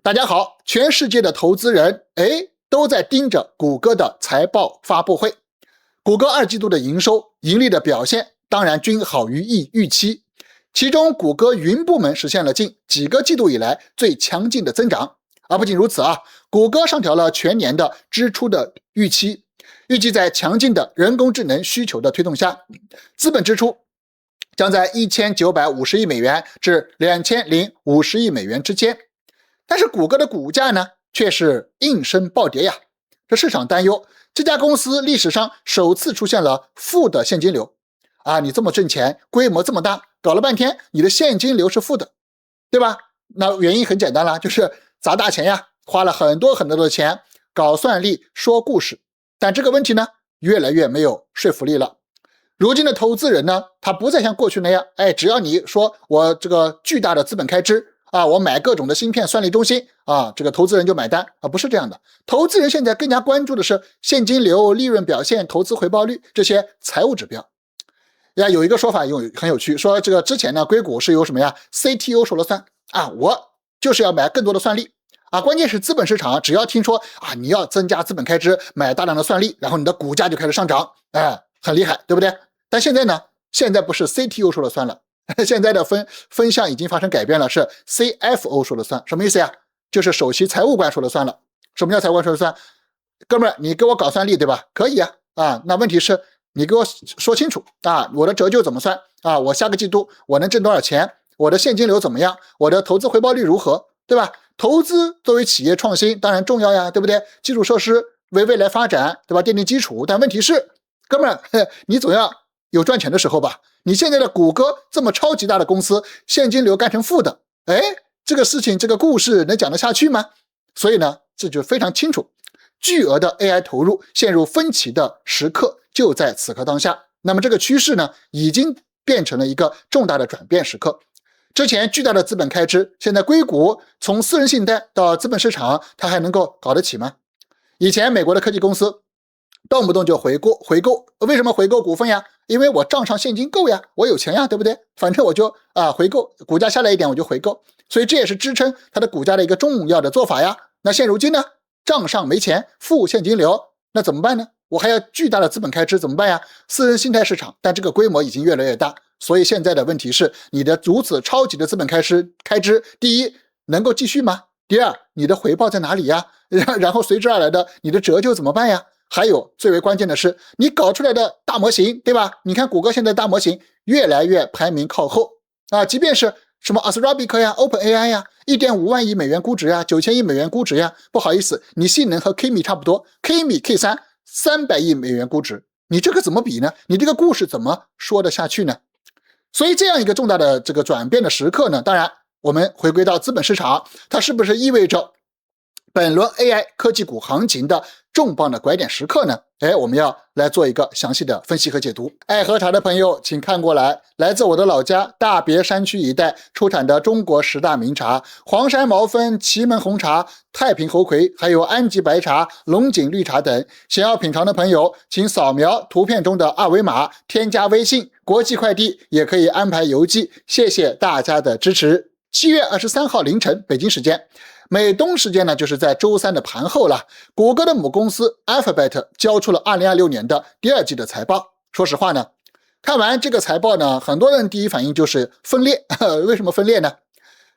大家好，全世界的投资人都在盯着谷歌的财报发布会。谷歌2季度的营收、盈利的表现当然均好于预期，其中谷歌云部门实现了近几个季度以来最强劲的增长。不仅如此谷歌上调了全年的支出的预期，预计在强劲的人工智能需求的推动下，资本支出将在1950亿美元至2050亿美元之间。但是谷歌的股价呢，却是应声暴跌呀。这市场担忧，这家公司历史上首次出现了负的现金流你这么挣钱，规模这么大，搞了半天你的现金流是负的，对吧？那原因很简单啦，就是砸大钱呀，花了很多的钱搞算力说故事。但这个问题呢，越来越没有说服力了。如今的投资人呢，他不再像过去那样，只要你说我这个巨大的资本开支我买各种的芯片算力中心这个投资人就买单不是这样的。投资人现在更加关注的是现金流、利润表现、投资回报率这些财务指标。有一个说法很有趣，说这个之前呢，硅谷是由什么呀 CTO 说了算我就是要买更多的算力关键是资本市场只要听说你要增加资本开支，买大量的算力，然后你的股价就开始上涨很厉害，对不对？但现在呢，现在不是 CTO 说了算了，现在的分项已经发生改变了，是 CFO 说了算。什么意思呀？就是首席财务官说了算了。什么叫财务官说了算？哥们儿，你给我搞算力对吧？可以那问题是你给我说清楚我的折旧怎么算我下个季度我能挣多少钱，我的现金流怎么样，我的投资回报率如何，对吧？投资作为企业创新当然重要呀，对不对？基础设施为未来发展，对吧？奠定基础。但问题是哥们儿，你总要有赚钱的时候吧？你现在的谷歌这么超级大的公司，现金流干成负的，这个事情这个故事能讲得下去吗？所以呢，这就非常清楚，巨额的 AI 投入陷入分歧的时刻就在此刻当下。那么这个趋势呢，已经变成了一个重大的转变时刻。之前巨大的资本开支，现在硅谷从私人信贷到资本市场，它还能够搞得起吗？以前美国的科技公司动不动就回购，为什么回购股份呀？因为我账上现金够呀，我有钱呀，对不对？反正我就回购，股价下来一点我就回购，所以这也是支撑它的股价的一个重要的做法呀。那现如今呢，账上没钱，负现金流，那怎么办呢？我还要巨大的资本开支怎么办呀？私人信贷市场，但这个规模已经越来越大，所以现在的问题是，你的如此超级的资本开支，第一能够继续吗？第二，你的回报在哪里呀？然后随之而来的你的折旧怎么办呀？还有最为关键的是，你搞出来的大模型，对吧？你看谷歌现在大模型越来越排名靠后即便是什么 Anthropic 呀 OpenAI 呀 1.5 万亿美元估值呀 ,9000 亿美元估值呀，不好意思，你性能和 Kimi 差不多， Kimi K3 300亿美元估值，你这个怎么比呢？你这个故事怎么说得下去呢？所以这样一个重大的这个转变的时刻呢，当然我们回归到资本市场，它是不是意味着本轮 AI 科技股行情的重磅的拐点时刻呢？我们要来做一个详细的分析和解读。爱喝茶的朋友请看过来，来自我的老家大别山区一带出产的中国10大名茶，黄山毛峰、祁门红茶、太平猴魁，还有安吉白茶、龙井绿茶等。想要品尝的朋友请扫描图片中的二维码，添加微信，国际快递也可以安排邮寄。谢谢大家的支持。7月23号凌晨北京时间，美东时间呢，就是在周三的盘后了。谷歌的母公司 Alphabet 交出了2026年的第2季的财报。说实话呢，看完这个财报呢，很多人第一反应就是分裂。为什么分裂呢？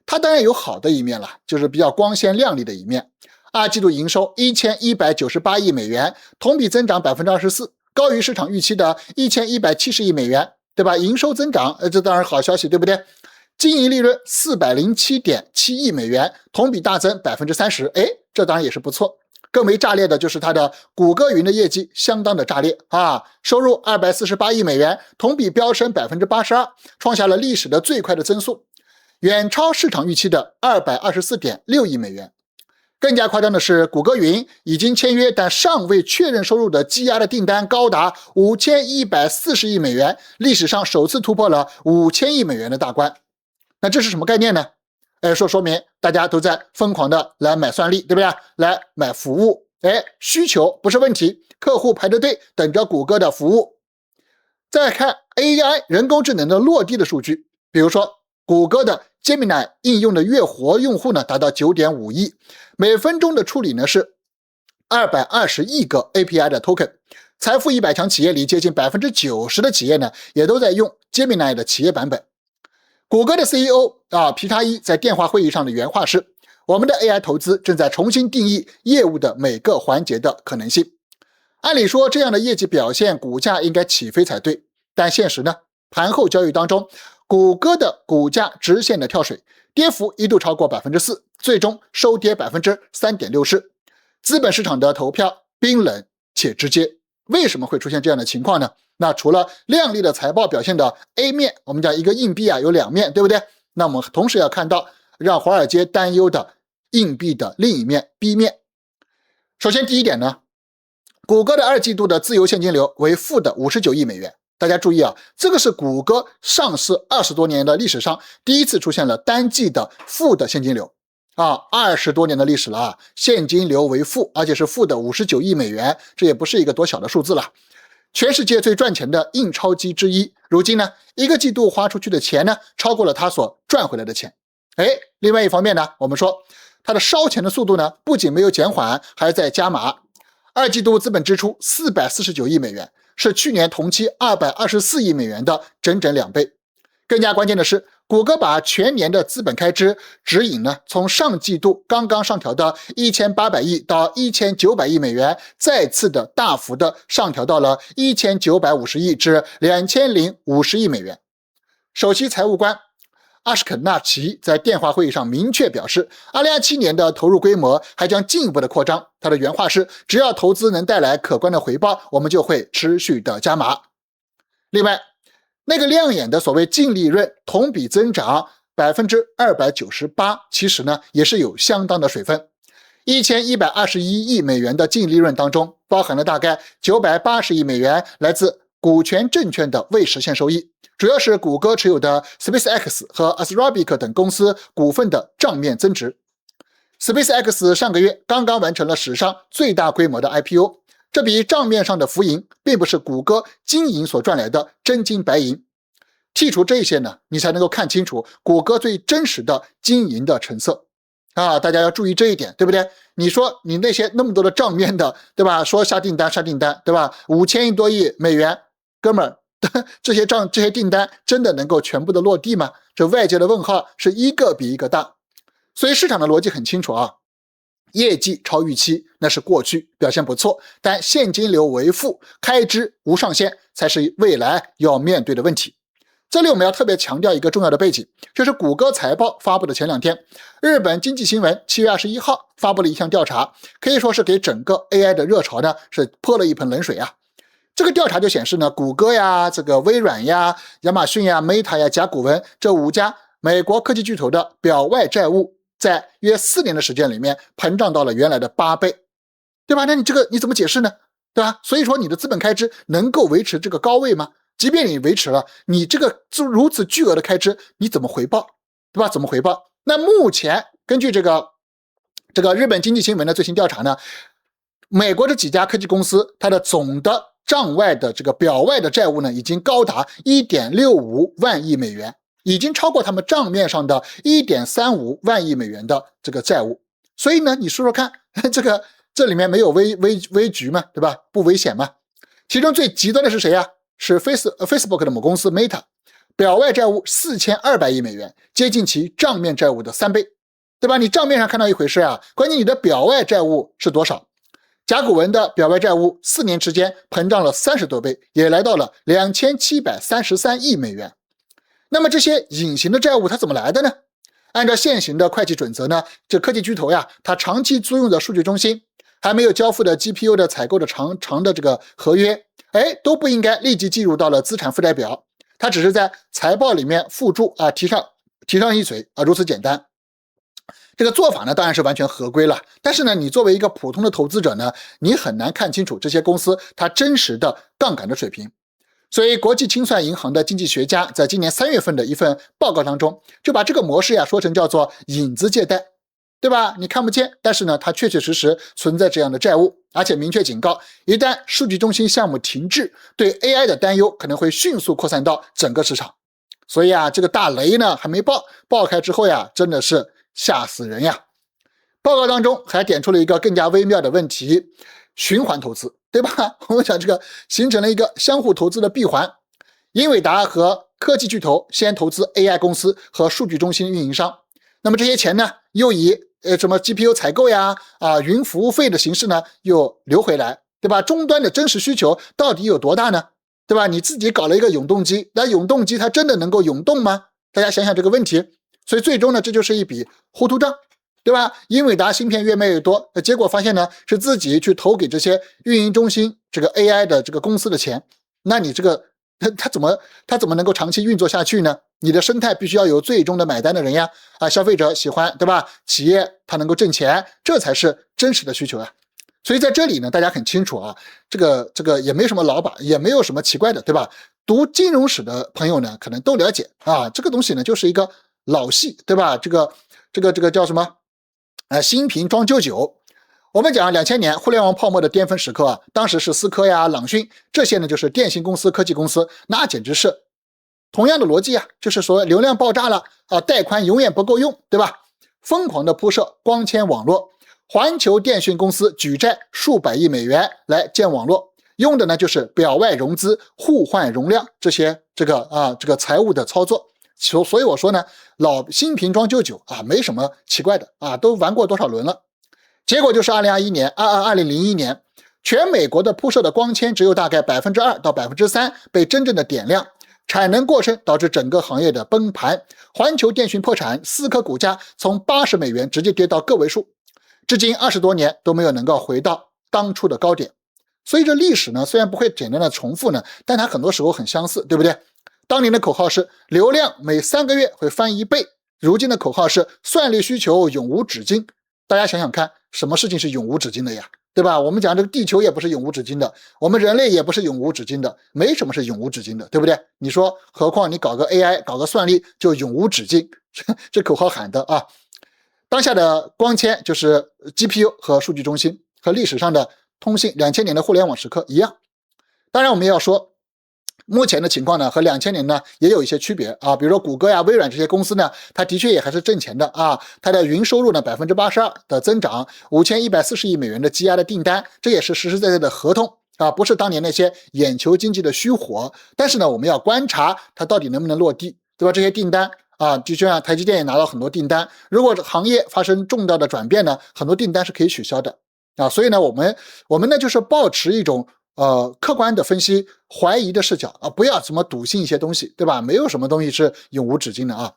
它当然有好的一面了，就是比较光鲜亮丽的一面。2季度营收1198亿美元，同比增长 24%， 高于市场预期的1170亿美元，对吧？营收增长，这当然好消息，对不对？经营利润 407.7 亿美元，同比大增 30%， 这当然也是不错。更为炸裂的就是它的谷歌云的业绩相当的炸裂收入248亿美元，同比飙升 82%， 创下了历史的最快的增速，远超市场预期的 224.6 亿美元。更加夸张的是，谷歌云已经签约但尚未确认收入的积压的订单高达5140亿美元，历史上首次突破了5000亿美元的大关。那这是什么概念呢？说明大家都在疯狂的来买算力，对不对？来买服务，需求不是问题，客户排着队等着谷歌的服务。再看 AI 人工智能的落地的数据，比如说谷歌的 Gemini 应用的月活用户呢达到 9.5 亿，每分钟的处理呢是220亿个 API 的 token。财富100强企业里接近 90% 的企业呢也都在用 Gemini 的企业版本。谷歌的 CEO 皮卡伊在电话会议上的原话是：我们的 AI 投资正在重新定义业务的每个环节的可能性。按理说这样的业绩表现，股价应该起飞才对，但现实呢，盘后交易当中，谷歌的股价直线的跳水，跌幅一度超过 4%， 最终收跌 3.64%。资本市场的投票冰冷且直接。为什么会出现这样的情况呢？那除了亮丽的财报表现的 A 面，我们讲一个硬币有两面，对不对？那我们同时要看到让华尔街担忧的硬币的另一面 B 面。首先第一点呢，谷歌的2季度的自由现金流为负的59亿美元。大家注意这个是谷歌上市20多年的历史上第一次出现了单季的负的现金流20多年的历史了现金流为负，而且是负的59亿美元，这也不是一个多小的数字了。全世界最赚钱的印钞机之一，如今呢，一个季度花出去的钱呢，超过了他所赚回来的钱。另外一方面呢，我们说它的烧钱的速度呢，不仅没有减缓，还在加码。2季度资本支出449亿美元，是去年同期224亿美元的整整2倍。更加关键的是，谷歌把全年的资本开支指引呢，从上季度刚刚上调的1800亿到1900亿美元，再次的大幅的上调到了1950亿至2050亿美元。首席财务官阿什肯纳奇在电话会议上明确表示，2027年的投入规模还将进一步的扩张。他的原话是：只要投资能带来可观的回报，我们就会持续的加码。另外，那个亮眼的所谓净利润同比增长 298%， 其实呢也是有相当的水分。1121亿美元的净利润当中，包含了大概980亿美元来自股权证券的未实现收益，主要是谷歌持有的 SpaceX 和 Anthropic 等公司股份的账面增值。SpaceX 上个月刚刚完成了史上最大规模的 IPO， 这笔账面上的浮盈并不是谷歌经营所赚来的真金白银。剔除这些呢，你才能够看清楚谷歌最真实的经营的成色大家要注意这一点，对不对？你说你那些那么多的账面的，对吧？说下订单，对吧？5000亿多亿美元，哥们儿，这些订单真的能够全部的落地吗？这外界的问号是一个比一个大。所以市场的逻辑很清楚业绩超预期那是过去，表现不错，但现金流为负，开支无上限才是未来要面对的问题。这里我们要特别强调一个重要的背景，就是谷歌财报发布的前2天，日本经济新闻7月21号发布了一项调查，可以说是给整个 AI 的热潮呢是泼了一盆冷水这个调查就显示呢，谷歌这个微软亚马逊Meta 甲骨文这5家美国科技巨头的表外债务在约4年的时间里面膨胀到了原来的8倍，对吧？那你这个你怎么解释呢？对吧？所以说你的资本开支能够维持这个高位吗？即便你维持了，你这个如此巨额的开支，你怎么回报？对吧？怎么回报？那目前根据这个日本经济新闻的最新调查呢，美国这几家科技公司它的总的账外的这个表外的债务呢，已经高达 1.65 万亿美元，已经超过他们账面上的 1.35 万亿美元的这个债务。所以呢，你说说看，这里面没有危局吗？对吧？不危险吗？其中最极端的是谁是 Facebook 的母公司 Meta， 表外债务4200亿美元，接近其账面债务的3倍，对吧？你账面上看到一回事关键你的表外债务是多少？甲骨文的表外债务4年之间膨胀了30多倍，也来到了2733亿美元。那么这些隐形的债务它怎么来的呢？按照现行的会计准则呢，这科技巨头它长期租用的数据中心，还没有交付的 GPU 的采购的长的这个合约，都不应该立即计入到了资产负债表，它只是在财报里面附注提上一嘴如此简单。这个做法呢当然是完全合规了，但是呢你作为一个普通的投资者呢，你很难看清楚这些公司它真实的杠杆的水平。所以国际清算银行的经济学家在今年3月份的一份报告当中，就把这个模式说成叫做影子借贷，对吧？你看不见，但是呢它确确实实存在这样的债务，而且明确警告，一旦数据中心项目停滞，对 AI 的担忧可能会迅速扩散到整个市场。所以啊，这个大雷呢还没爆，爆开之后呀，真的是吓死人呀。报告当中还点出了一个更加微妙的问题，循环投资，对吧？我们讲这个形成了一个相互投资的闭环。英伟达和科技巨头先投资 AI 公司和数据中心运营商，那么这些钱呢，又以什么 GPU 采购呀、云服务费的形式呢，又流回来，对吧？终端的真实需求到底有多大呢？对吧？你自己搞了一个永动机，那永动机它真的能够永动吗？大家想想这个问题。所以最终呢，这就是一笔糊涂账，对吧？英伟达芯片越卖越多，结果发现呢，是自己去投给这些运营中心这个 AI 的这个公司的钱，那你这个它怎么能够长期运作下去呢？你的生态必须要有最终的买单的人呀，消费者喜欢，对吧？企业它能够挣钱，这才是真实的需求啊。所以在这里呢，大家很清楚啊，这个也没什么老板，也没有什么奇怪的，对吧？读金融史的朋友呢，可能都了解啊，这个东西呢就是一个老戏，对吧？这个叫什么？新瓶装旧酒。我们讲2000年互联网泡沫的巅峰时刻啊，当时是思科呀、朗讯这些呢，就是电信公司、科技公司，那简直是同样的逻辑啊，就是说流量爆炸了啊，带宽永远不够用，对吧？疯狂的铺设光纤网络。环球电讯公司举债数百亿美元来建网络，用的呢就是表外融资、互换容量这些这个财务的操作。所以我说呢，老新瓶装旧酒啊，没什么奇怪的啊，都玩过多少轮了。结果就是2001年，全美国的铺设的光纤只有大概2%到3%被真正的点亮，产能过剩导致整个行业的崩盘，环球电讯破产，思科股价从80美元直接跌到个位数。至今20多年都没有能够回到当初的高点，所以这历史呢，虽然不会简单的重复呢，但它很多时候很相似，对不对？当年的口号是流量每3个月会翻1倍，如今的口号是算力需求永无止境。大家想想看，什么事情是永无止境的呀？对吧？我们讲这个地球也不是永无止境的，我们人类也不是永无止境的，没什么是永无止境的，对不对？你说，何况你搞个 AI， 搞个算力就永无止境，这口号喊的啊！当下的光纤就是 GPU 和数据中心，和历史上的通信2000年的互联网时刻一样。当然我们也要说，目前的情况呢和2000年呢也有一些区别啊，比如说谷歌呀、微软这些公司呢，它的确也还是挣钱的啊，它的云收入呢82%的增长，5140亿美元的积压的订单，这也是实实在在的合同啊，不是当年那些眼球经济的虚火。但是呢，我们要观察它到底能不能落地，对吧？这些订单啊，就像台积电也拿到很多订单，如果行业发生重大的转变呢，很多订单是可以取消的啊。所以呢，我们呢就是抱持一种客观的分析、怀疑的视角啊，不要什么笃信一些东西，对吧？没有什么东西是永无止境的啊。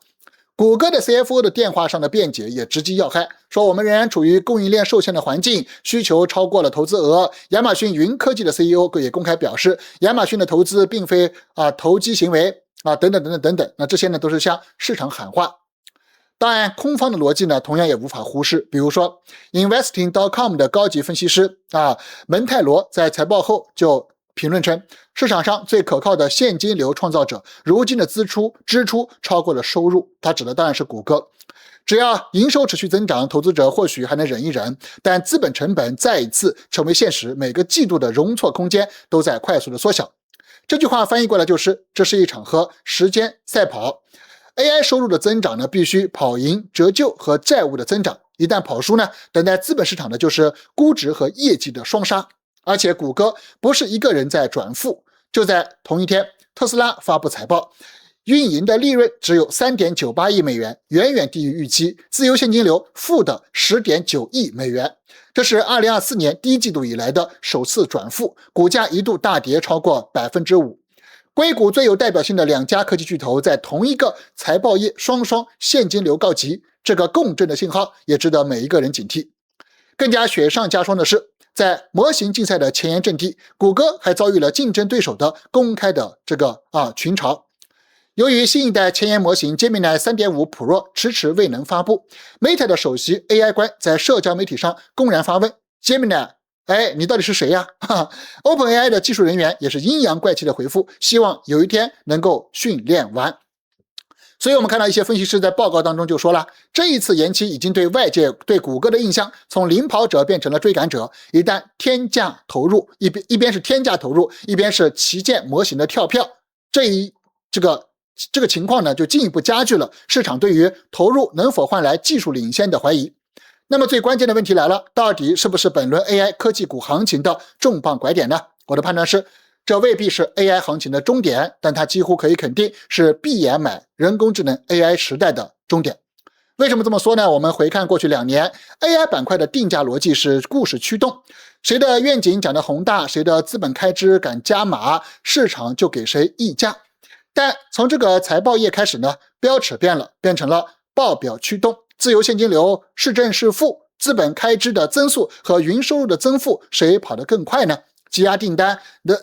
谷歌的 CFO 的电话上的辩解也直击要害，说我们仍然处于供应链受限的环境，需求超过了投资额。亚马逊云科技的 CEO 也公开表示，亚马逊的投资并非投机行为啊，等等，那这些呢都是向市场喊话。当然，空方的逻辑呢，同样也无法忽视。比如说 ，Investing.com 的高级分析师蒙泰罗在财报后就评论称，市场上最可靠的现金流创造者，如今的支出超过了收入。他指的当然是谷歌。只要营收持续增长，投资者或许还能忍一忍，但资本成本再一次成为现实，每个季度的容错空间都在快速的缩小。这句话翻译过来就是，这是一场和时间赛跑。AI 收入的增长呢，必须跑赢折旧和债务的增长。一旦跑输呢，等待资本市场的就是估值和业绩的双杀。而且谷歌不是一个人在转负，就在同一天，特斯拉发布财报，运营的利润只有 3.98 亿美元，远远低于预期，自由现金流负的 10.9 亿美元。这是2024年第一季度以来的首次转负，股价一度大跌超过 5%。硅谷最有代表性的2家科技巨头在同一个财报业双双现金流告急，这个共振的信号也值得每一个人警惕。更加雪上加霜的是，在模型竞赛的前沿阵地，谷歌还遭遇了竞争对手的公开的群嘲。由于新一代前沿模型 Gemini 3.5 Pro 迟迟未能发布， Meta 的首席 AI 官在社交媒体上公然发问 Gemini， 你到底是谁呀？OpenAI 的技术人员也是阴阳怪气的回复，希望有一天能够训练完。所以我们看到一些分析师在报告当中就说了，这一次延期已经对外界对谷歌的印象从领跑者变成了追赶者，一旦天价投入，一边是天价投入，一边是旗舰模型的跳票，这个这个情况呢，就进一步加剧了市场对于投入能否换来技术领先的怀疑。那么最关键的问题来了，到底是不是本轮 AI 科技股行情的重磅拐点呢？我的判断是，这未必是 AI 行情的终点，但它几乎可以肯定是闭眼买人工智能 AI 时代的终点。为什么这么说呢？我们回看过去2年 AI 板块的定价逻辑是故事驱动，谁的愿景讲得宏大，谁的资本开支敢加码，市场就给谁议价。但从这个财报业开始呢，标尺变了，变成了报表驱动，自由现金流是正是负，资本开支的增速和云收入的增幅谁跑得更快呢？积压订单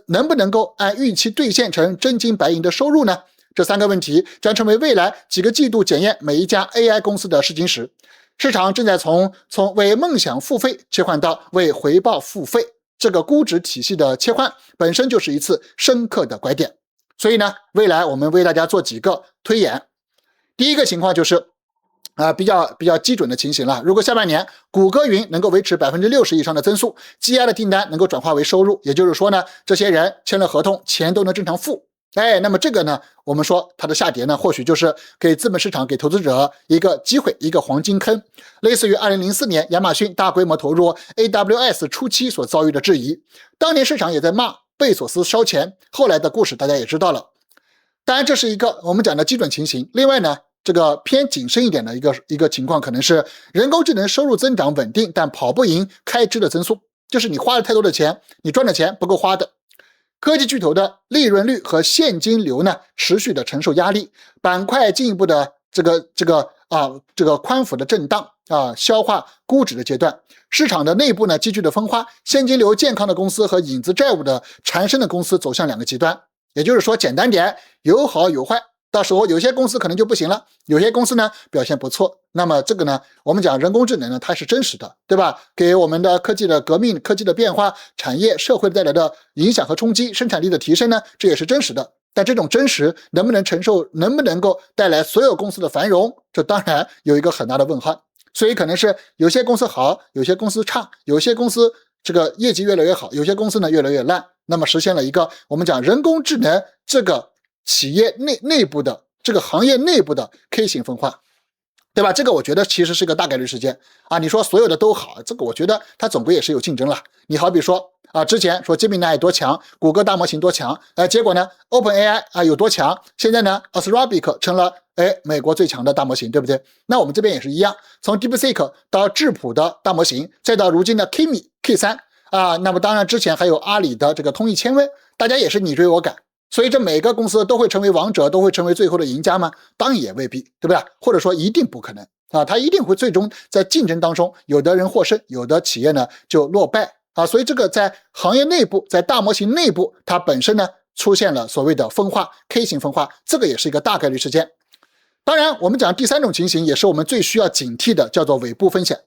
能不能够按预期兑现成真金白银的收入呢？这3个问题将成为未来几个季度检验每一家 AI 公司的试金石。市场正在从为梦想付费切换到为回报付费，这个估值体系的切换本身就是一次深刻的拐点。所以呢，未来我们为大家做几个推演。第一个情况就是比较基准的情形了。如果下半年谷歌云能够维持 60% 以上的增速，积压的订单能够转化为收入，也就是说呢，这些人签了合同，钱都能正常付。那么这个呢，我们说它的下跌呢，或许就是给资本市场、给投资者一个机会，一个黄金坑，类似于2004年亚马逊大规模投入 AWS 初期所遭遇的质疑。当年市场也在骂贝索斯烧钱，后来的故事大家也知道了。当然这是一个我们讲的基准情形。另外呢，这个偏谨慎一点的一个情况，可能是人工智能收入增长稳定，但跑不赢开支的增速，就是你花了太多的钱，你赚的钱不够花的。科技巨头的利润率和现金流呢，持续的承受压力，板块进一步的这个宽幅的震荡消化估值的阶段，市场的内部呢急剧的分化，现金流健康的公司和影子债务的缠身的公司走向2个极端。也就是说，简单点，有好有坏。到时候有些公司可能就不行了，有些公司呢表现不错。那么这个呢，我们讲人工智能呢，它是真实的，对吧？给我们的科技的革命、科技的变化、产业社会带来的影响和冲击、生产力的提升呢，这也是真实的。但这种真实能不能承受，能不能够带来所有公司的繁荣，这当然有一个很大的问号。所以可能是有些公司好，有些公司差，有些公司这个业绩越来越好，有些公司呢越来越烂。那么实现了一个我们讲人工智能这个企业内部的这个行业内部的 K 型分化，对吧？这个我觉得其实是个大概率事件你说所有的都好，这个我觉得它总归也是有竞争了。你好比说之前说 Gemini 多强，谷歌大模型多强，结果呢 OpenAI 有多强，现在呢 Anthropic 成了美国最强的大模型，对不对？那我们这边也是一样，从 DeepSeek 到智谱的大模型，再到如今的 Kimi K3那么当然之前还有阿里的这个通义千问，大家也是你追我赶。所以这每个公司都会成为王者，都会成为最后的赢家吗？当然也未必，对不对？或者说一定不可能它一定会最终在竞争当中，有的人获胜，有的企业呢就落败所以这个在行业内部，在大模型内部，它本身呢出现了所谓的分化 K 型分化，这个也是一个大概率事件。当然我们讲第3种情形，也是我们最需要警惕的，叫做尾部风险。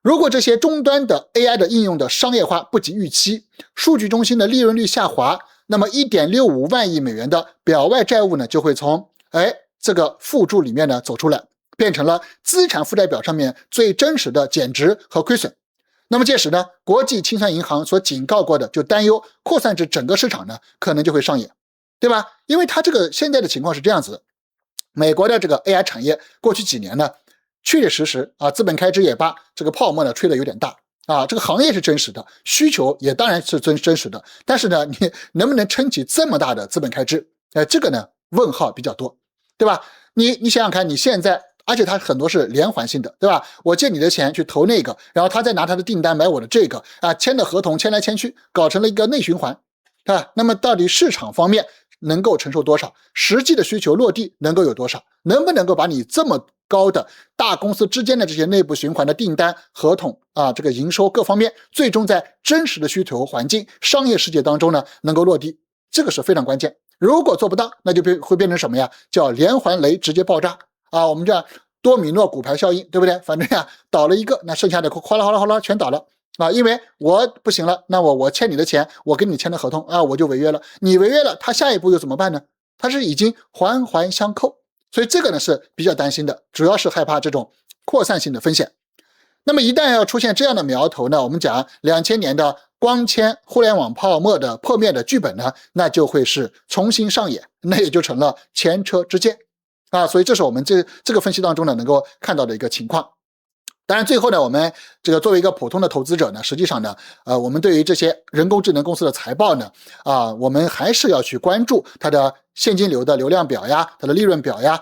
如果这些终端的 AI 的应用的商业化不及预期，数据中心的利润率下滑，那么 1.65 万亿美元的表外债务呢，就会从这个负注里面呢走出来，变成了资产负债表上面最真实的减值和亏损。那么届时呢，国际清算银行所警告过的，就担忧扩散至整个市场呢，可能就会上演，对吧？因为它这个现在的情况是这样子的，美国的这个 AI 产业过去几年呢，确确实实资本开支也罢，这个泡沫呢吹得有点大这个行业是真实的，需求也当然是真实的，但是呢，你能不能撑起这么大的资本开支？这个呢问号比较多，对吧？你想想看，你现在，而且它很多是连环性的，对吧？我借你的钱去投那个，然后他再拿他的订单买我的这个签的合同签来签去，搞成了一个内循环那么到底市场方面能够承受多少？实际的需求落地能够有多少？能不能够把你这么高的大公司之间的这些内部循环的订单合同这个营收各方面，最终在真实的需求环境商业世界当中呢能够落地，这个是非常关键。如果做不到，那就会变成什么呀？叫连环雷直接爆炸我们叫多米诺骨牌效应，对不对？反正倒了一个，那剩下的哗啦哗啦哗啦全倒了因为我不行了，那我欠你的钱，我跟你签的合同我就违约了，你违约了，他下一步又怎么办呢？他是已经环环相扣，所以这个呢是比较担心的，主要是害怕这种扩散性的风险。那么一旦要出现这样的苗头呢，我们讲2000年的光纤互联网泡沫的破灭的剧本呢，那就会是重新上演，那也就成了前车之鉴所以这是我们这个分析当中呢能够看到的一个情况。当然最后呢，我们这个作为一个普通的投资者呢，实际上呢，我们对于这些人工智能公司的财报呢，我们还是要去关注它的现金流的流量表呀，它的利润表呀，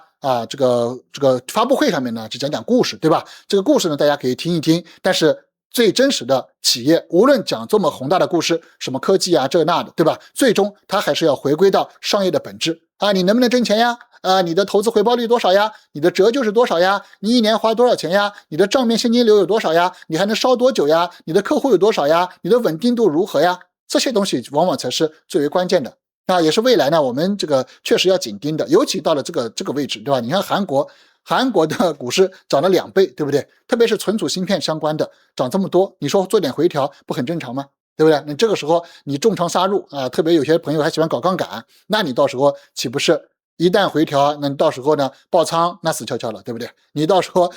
这个发布会上面呢，只讲故事，对吧？这个故事呢，大家可以听一听，但是最真实的企业，无论讲这么宏大的故事，什么科技啊这那的，对吧？最终它还是要回归到商业的本质你能不能挣钱呀？你的投资回报率多少呀？你的折旧是多少呀？你一年花多少钱呀？你的账面现金流有多少呀？你还能烧多久呀？你的客户有多少呀？你的稳定度如何呀？这些东西往往才是最为关键的也是未来呢我们这个确实要紧盯的，尤其到了这个位置，对吧？你看韩国的股市涨了2倍，对不对？特别是存储芯片相关的涨这么多，你说做点回调不很正常吗？对不对？你这个时候你重仓杀入特别有些朋友还喜欢搞杠杆，那你到时候岂不是一旦回调，那你到时候呢爆仓那死翘翘了，对不对？你到时候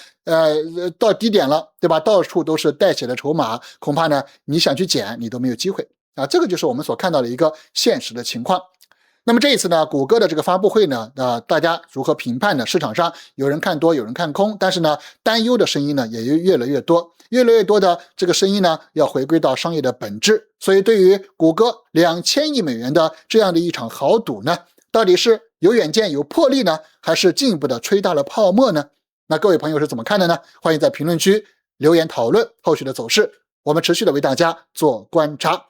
到低点了，对吧？到处都是带血的筹码，恐怕呢你想去捡你都没有机会这个就是我们所看到的一个现实的情况。那么这一次呢，谷歌的这个发布会呢，大家如何评判呢？市场上有人看多，有人看空，但是呢，担忧的声音呢也越来越多，越来越多的这个声音呢，要回归到商业的本质。所以对于谷歌2000亿美元的这样的一场豪赌呢，到底是有远见有魄力呢，还是进一步的吹大了泡沫呢？那各位朋友是怎么看的呢？欢迎在评论区留言讨论后续的走势，我们持续的为大家做观察。